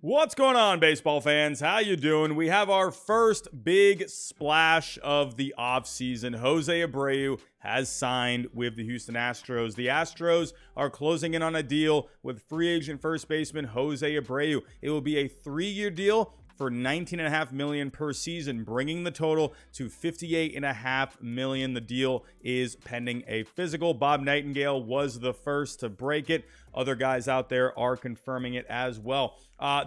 What's going on, baseball fans? How you doing? We have our first big splash of the offseason. Jose Abreu has signed with the Houston Astros. The Astros are closing in on a deal with free agent first baseman Jose Abreu. It will be a 3-year deal for $19.5 million per season, bringing the total to $58.5 million. The deal is pending a physical. Bob Nightingale was the first to break it. Other guys out there are confirming it as well.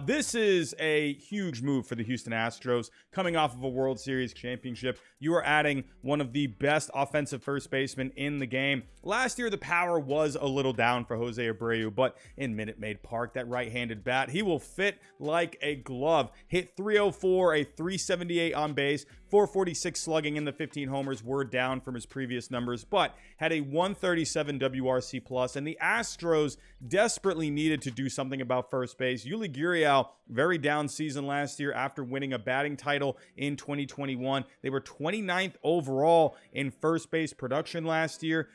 This is a huge move for the Houston Astros. Coming off of a World Series championship, you are adding one of the best offensive first basemen in the game. Last year, the power was a little down for Jose Abreu, but in Minute Maid Park, that right-handed bat, he will fit like a glove. Hit .304, a .378 on base, .446 slugging, and the 15 homers were down from his previous numbers, but had a .137 WRC plus, and the Astros desperately needed to do something about first base. Yuli Gurriel, very down season last year after winning a batting title in 2021. They were 29th overall in first base production last year.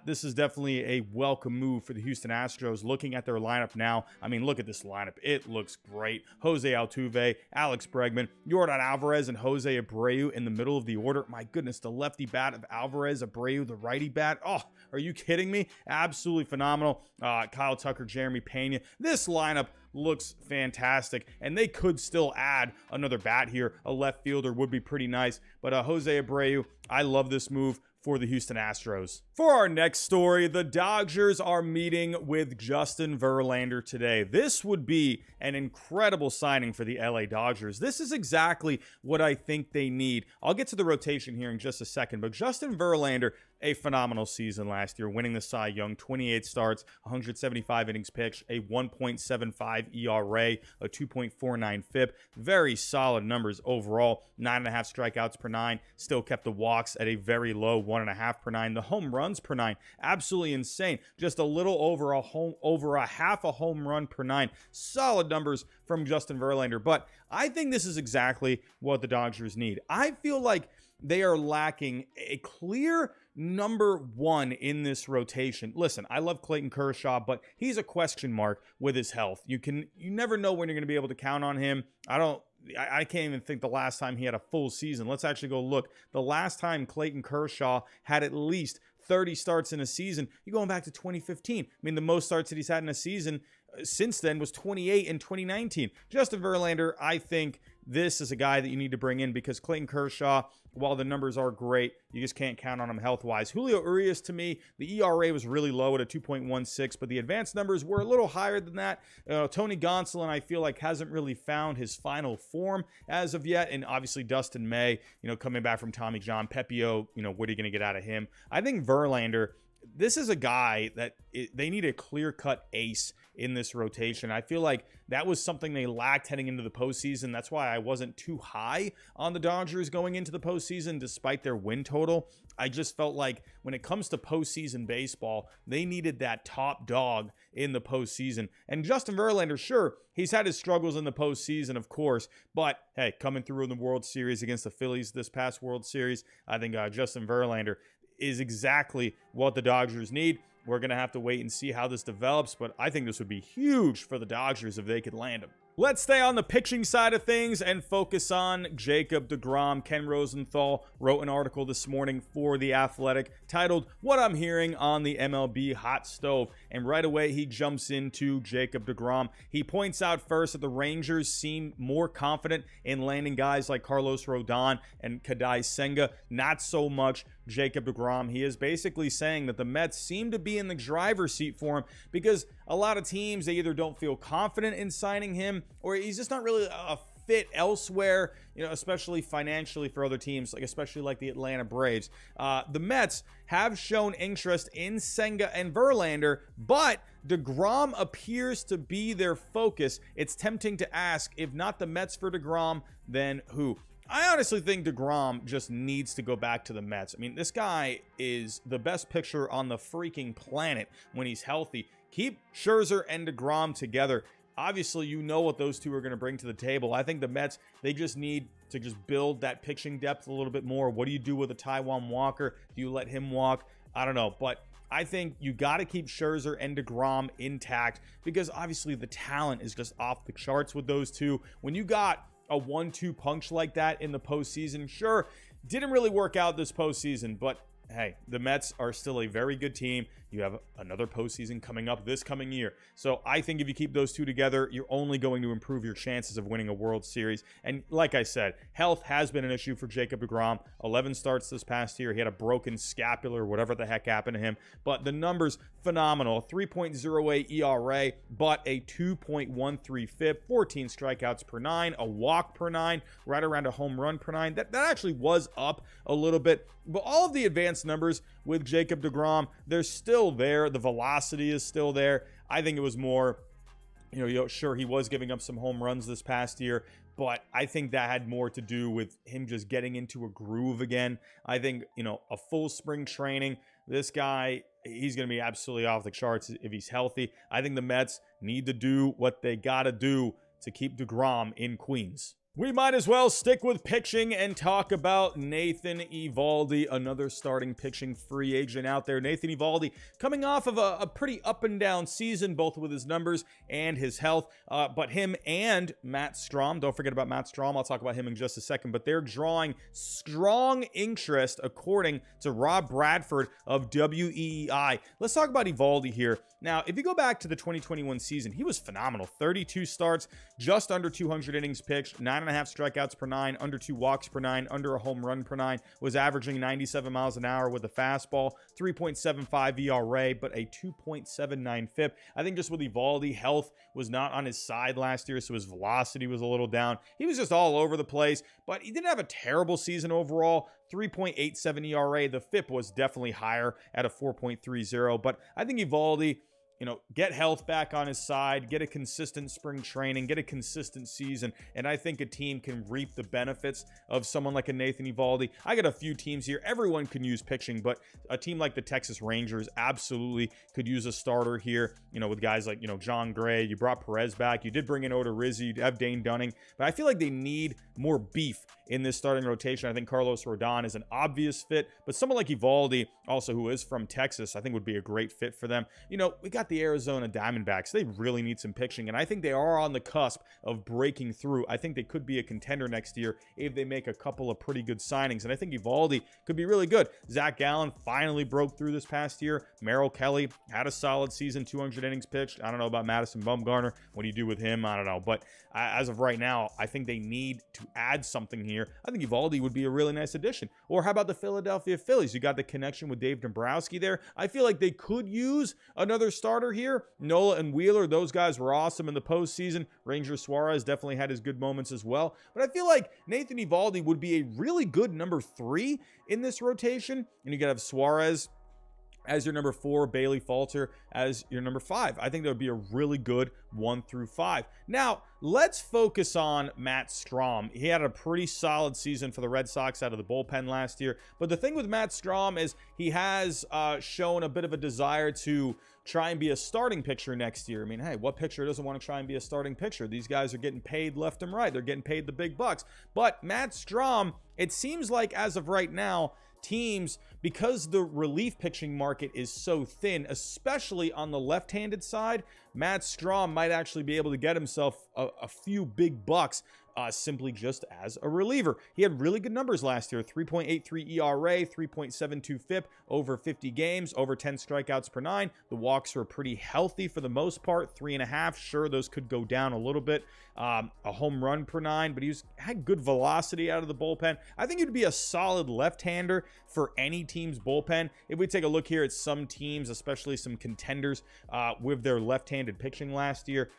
This is definitely a welcome move for the Houston Astros. Looking at their lineup now, I mean, look at this lineup. It looks great. Jose Altuve, Alex Bregman, Yordan Alvarez, and Jose Abreu in the middle of the order. My goodness, the lefty bat of Alvarez, Abreu, the righty bat. Oh, are you kidding me? Absolutely phenomenal. Kyle Tucker, Jeremy Pena. This lineup looks fantastic, and they could still add another bat here. A left fielder would be pretty nice, but Jose Abreu, I love this move for the Houston Astros. For our next story, the Dodgers are meeting with Justin Verlander today. This would be an incredible signing for the LA Dodgers. This is exactly what I think they need. I'll get to the rotation here in just a second, but Justin Verlander, a phenomenal season last year, winning the Cy Young, 28 starts, 175 innings pitched, a 1.75 ERA, a 2.49 FIP. Very solid numbers overall. 9.5 strikeouts per 9. Still kept the walks at a very low 1.5 per 9. The home runs per 9, absolutely insane. Just a little over a half a home run per 9. Solid numbers from Justin Verlander. But I think this is exactly what the Dodgers need. I feel like they are lacking a clear number one in this rotation. Listen, I love Clayton Kershaw, but he's a question mark with his health. You never know when you're going to be able to count on him. I can't even think the last time he had a full season. Let's actually go look. The last time Clayton Kershaw had at least 30 starts in a season, you're going back to 2015. I mean, the most starts that he's had in a season since then was 28 in 2019. Justin Verlander, I think this is a guy that you need to bring in because Clayton Kershaw, while the numbers are great, you just can't count on him health-wise. Julio Urias, to me, the ERA was really low at a 2.16, but the advanced numbers were a little higher than that. Tony Gonsolin, I feel like, hasn't really found his final form as of yet, and obviously Dustin May, coming back from Tommy John. Pepio, what are you going to get out of him? I think Verlander, this is a guy that they need a clear-cut ace in this rotation. I feel like that was something they lacked heading into the postseason. That's why I wasn't too high on the Dodgers going into the postseason, despite their win total. I just felt like when it comes to postseason baseball, they needed that top dog in the postseason. And Justin Verlander, sure, he's had his struggles in the postseason, of course, but hey, coming through in the World Series against the Phillies this past World Series, I think Justin Verlander is exactly what the Dodgers need. We're going to have to wait and see how this develops, but I think this would be huge for the Dodgers if they could land him. Let's stay on the pitching side of things and focus on Jacob deGrom. Ken Rosenthal wrote an article this morning for The Athletic titled, "What I'm Hearing on the MLB Hot Stove." And right away, he jumps into Jacob deGrom. He points out first that the Rangers seem more confident in landing guys like Carlos Rodon and Kadai Senga, not so much Jacob deGrom. He is basically saying that the Mets seem to be in the driver's seat for him because a lot of teams, they either don't feel confident in signing him or he's just not really a fit elsewhere, especially financially for other teams, especially like the Atlanta Braves. The Mets have shown interest in Senga and Verlander, but deGrom appears to be their focus. It's tempting to ask, if not the Mets for deGrom, then who? I honestly think deGrom just needs to go back to the Mets. I mean, this guy is the best pitcher on the freaking planet when he's healthy. Keep Scherzer and deGrom together. Obviously, what those two are going to bring to the table. I think the Mets, they just need to just build that pitching depth a little bit more. What do you do with a Taijuan Walker? Do you let him walk? I don't know, but I think you got to keep Scherzer and deGrom intact because obviously the talent is just off the charts with those two. When you got a 1-2 punch like that in the postseason, sure, didn't really work out this postseason, but hey, the Mets are still a very good team. You have another postseason coming up this coming year. So I think if you keep those two together, you're only going to improve your chances of winning a World Series. And like I said, health has been an issue for Jacob deGrom. 11 starts this past year. He had a broken scapula or whatever the heck happened to him. But the numbers, phenomenal. 3.08 ERA, but a 2.13 FIP, 14 strikeouts per 9, a walk per 9, right around a home run per 9. That actually was up a little bit. But all of the advanced numbers with Jacob deGrom, they're still there. The velocity is still there. I think it was more, sure, he was giving up some home runs this past year, but I think that had more to do with him just getting into a groove again. I think, a full spring training, this guy, he's going to be absolutely off the charts if he's healthy. I think the Mets need to do what they got to do to keep deGrom in Queens. We might as well stick with pitching and talk about Nathan Eovaldi, another starting pitching free agent out there. Nathan Eovaldi coming off of a pretty up and down season, both with his numbers and his health. But him and Matt Strahm, don't forget about Matt Strahm, I'll talk about him in just a second, but they're drawing strong interest according to Rob Bradford of WEEI. Let's talk about Eovaldi here. Now, if you go back to the 2021 season, he was phenomenal. 32 starts, just under 200 innings pitched, 9.5 strikeouts per 9, under 2 walks per 9, under a home run per 9, was averaging 97 miles an hour with a fastball, 3.75 ERA, but a 2.79 FIP. I think just with Eovaldi, health was not on his side last year, so his velocity was a little down. He was just all over the place, but he didn't have a terrible season overall. 3.87 ERA. The FIP was definitely higher at a 4.30, but I think Eovaldi, get health back on his side, get a consistent spring training, get a consistent season, and I think a team can reap the benefits of someone like a Nathan Eovaldi. I got a few teams here. Everyone can use pitching, but a team like the Texas Rangers absolutely could use a starter here, with guys like, John Gray. You brought Perez back. You did bring in Oda Rizzi. You have Dane Dunning, but I feel like they need more beef in this starting rotation. I think Carlos Rodon is an obvious fit, but someone like Eovaldi, also who is from Texas, I think would be a great fit for them. We got the Arizona Diamondbacks. They really need some pitching, and I think they are on the cusp of breaking through. I think they could be a contender next year if they make a couple of pretty good signings, and I think Eovaldi could be really good. Zach Gallen finally broke through this past year. Merrill Kelly had a solid season, 200 innings pitched. I don't know about Madison Bumgarner. What do you do with him? I don't know, but as of right now, I think they need to add something here. I think Eovaldi would be a really nice addition. Or how about the Philadelphia Phillies? You got the connection with Dave Dombrowski there. I feel like they could use another starter here. Nola and Wheeler, those guys were awesome in the postseason. Ranger Suarez definitely had his good moments as well. But I feel like Nathan Eovaldi would be a really good number 3 in this rotation. And you got to have Suarez as your number 4, Bailey Falter as your number 5. I think that would be a really good 1 through 5. Now, let's focus on Matt Strahm. He had a pretty solid season for the Red Sox out of the bullpen last year. But the thing with Matt Strahm is he has shown a bit of a desire to try and be a starting pitcher next year. I mean, hey, what pitcher doesn't want to try and be a starting pitcher? These guys are getting paid left and right. They're getting paid the big bucks. But Matt Strahm, it seems like as of right now, teams, because the relief pitching market is so thin, especially on the left-handed side, Matt Strahm might actually be able to get himself a few big bucks simply just as a reliever. He had really good numbers last year, 3.83 ERA, 3.72 FIP, over 50 games, over 10 strikeouts per 9. The walks were pretty healthy for the most part, 3.5. Sure, those could go down a little bit. A home run per 9, but had good velocity out of the bullpen. I think he'd be a solid left-hander for any team's bullpen. If we take a look here at some teams, especially some contenders with their left-handed pitching last year,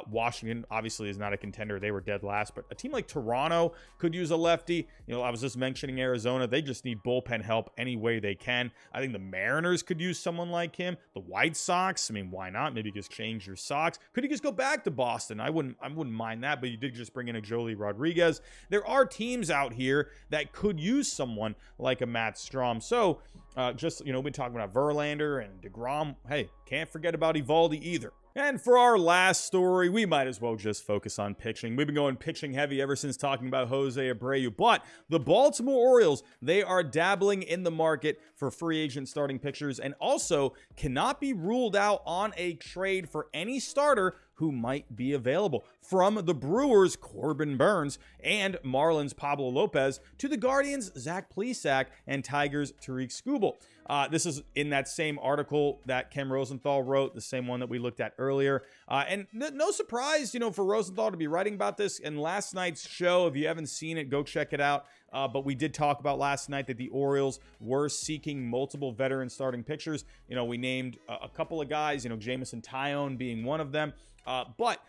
Washington obviously is not a contender. They were dead last, but a team like Toronto could use a lefty. I was just mentioning Arizona. They just need bullpen help any way they can. I think the Mariners could use someone like him. The White Sox, I mean, why not? Maybe just change your Sox. Could he just go back to Boston? I wouldn't mind that, but you did just bring in a Joely Rodriguez. There are teams out here that could use someone like a Matt Strahm. So we've been talking about Verlander and deGrom. Hey, can't forget about Eovaldi either. And for our last story, we might as well just focus on pitching. We've been going pitching heavy ever since talking about Jose Abreu, but the Baltimore Orioles, they are dabbling in the market for free agent starting pitchers and also cannot be ruled out on a trade for any starter who might be available. From the Brewers, Corbin Burnes, and Marlins, Pablo Lopez, to the Guardians, Zach Plesac, and Tigers, Tariq Skubal. This is in that same article that Ken Rosenthal wrote, the same one that we looked at earlier. And no surprise, for Rosenthal to be writing about this. In last night's show, if you haven't seen it, go check it out. But we did talk about last night that the Orioles were seeking multiple veteran starting pitchers. We named a couple of guys, Jamison Tyone being one of them. But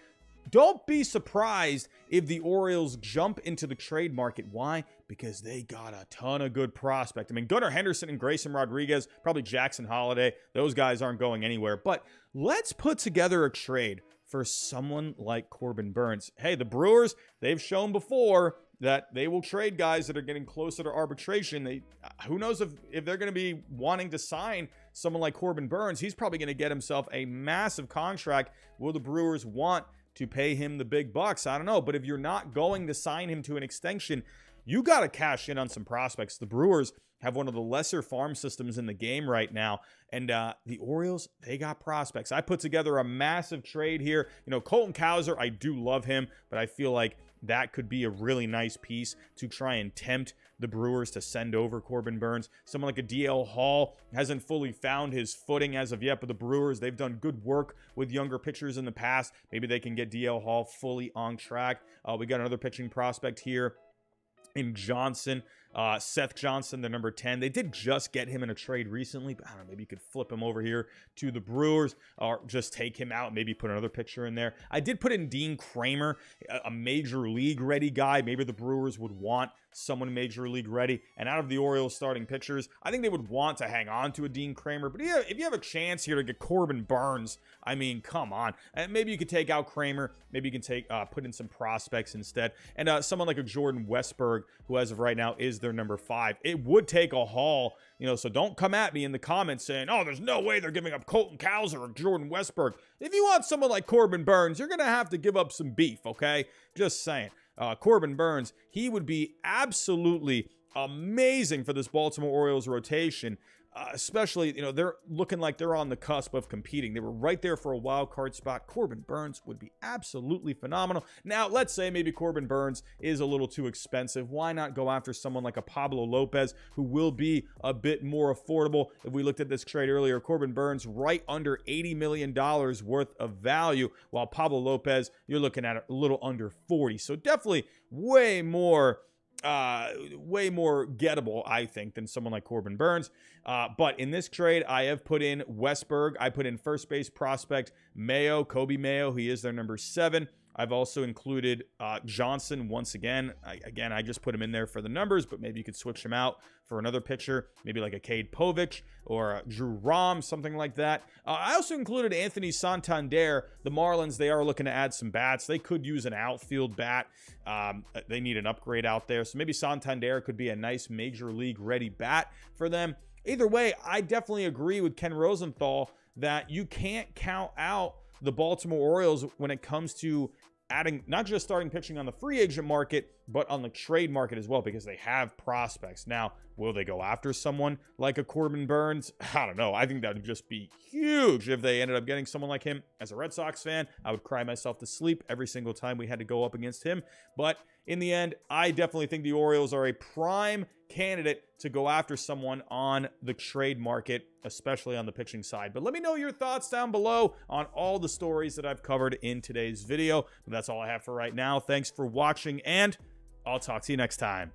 don't be surprised if the Orioles jump into the trade market. Why? Because they got a ton of good prospects. I mean, Gunnar Henderson and Grayson Rodriguez, probably Jackson Holiday. Those guys aren't going anywhere. But let's put together a trade for someone like Corbin Burnes. Hey, the Brewers, they've shown before that they will trade guys that are getting closer to arbitration. Who knows if they're going to be wanting to sign someone like Corbin Burnes. He's probably going to get himself a massive contract. Will the Brewers want to pay him the big bucks? I don't know. But if you're not going to sign him to an extension, you got to cash in on some prospects. The Brewers have one of the lesser farm systems in the game right now. And the Orioles, they got prospects. I put together a massive trade here. Colton Cowser, I do love him, but I feel like that could be a really nice piece to try and tempt the Brewers to send over Corbin Burnes. Someone like a DL Hall hasn't fully found his footing as of yet, but the Brewers, they've done good work with younger pitchers in the past. Maybe they can get DL Hall fully on track. We got another pitching prospect here in Johnson. Seth Johnson, the number 10. They did just get him in a trade recently, but I don't know, maybe you could flip him over here to the Brewers or just take him out, maybe put another pitcher in there. I did put in Dean Kramer, a major league ready guy. Maybe the Brewers would want someone major league ready. And out of the Orioles starting pitchers, I think they would want to hang on to a Dean Kramer. But yeah, if you have a chance here to get Corbin Burnes, I mean, come on. And maybe you could take out Kramer. Maybe you can put in some prospects instead. And someone like a Jordan Westberg, who as of right now is their number 5. It would take a haul, so don't come at me in the comments saying, oh, there's no way they're giving up Colton Cowser or Jordan Westberg. If you want someone like Corbin Burnes, you're going to have to give up some beef, okay? Just saying. Corbin Burnes, he would be absolutely amazing for this Baltimore Orioles rotation. Especially, they're looking like they're on the cusp of competing. They were right there for a wild card spot. Corbin Burnes would be absolutely phenomenal. Now, let's say maybe Corbin Burnes is a little too expensive. Why not go after someone like a Pablo Lopez, who will be a bit more affordable? If we looked at this trade earlier, Corbin Burnes right under $80 million worth of value, while Pablo Lopez, you're looking at a little under 40. So definitely way more gettable, I think, than someone like Corbin Burnes. But in this trade, I have put in Westberg. I put in first base prospect Mayo, Kobe Mayo. He is their number 7. I've also included Johnson once again. I just put him in there for the numbers, but maybe you could switch him out for another pitcher, maybe like a Cade Povich or Drew Rom, something like that. I also included Anthony Santander. The Marlins, they are looking to add some bats. They could use an outfield bat. They need an upgrade out there. So maybe Santander could be a nice major league ready bat for them. Either way, I definitely agree with Ken Rosenthal that you can't count out the Baltimore Orioles when it comes to adding not just starting pitching on the free agent market, but on the trade market as well, because they have prospects. Now, will they go after someone like a Corbin Burnes? I don't know. I think that would just be huge if they ended up getting someone like him. As a Red Sox fan, I would cry myself to sleep every single time we had to go up against him. But in the end, I definitely think the Orioles are a prime candidate to go after someone on the trade market, especially on the pitching side. But let me know your thoughts down below on all the stories that I've covered in today's video. But that's all I have for right now. Thanks for watching, and I'll talk to you next time.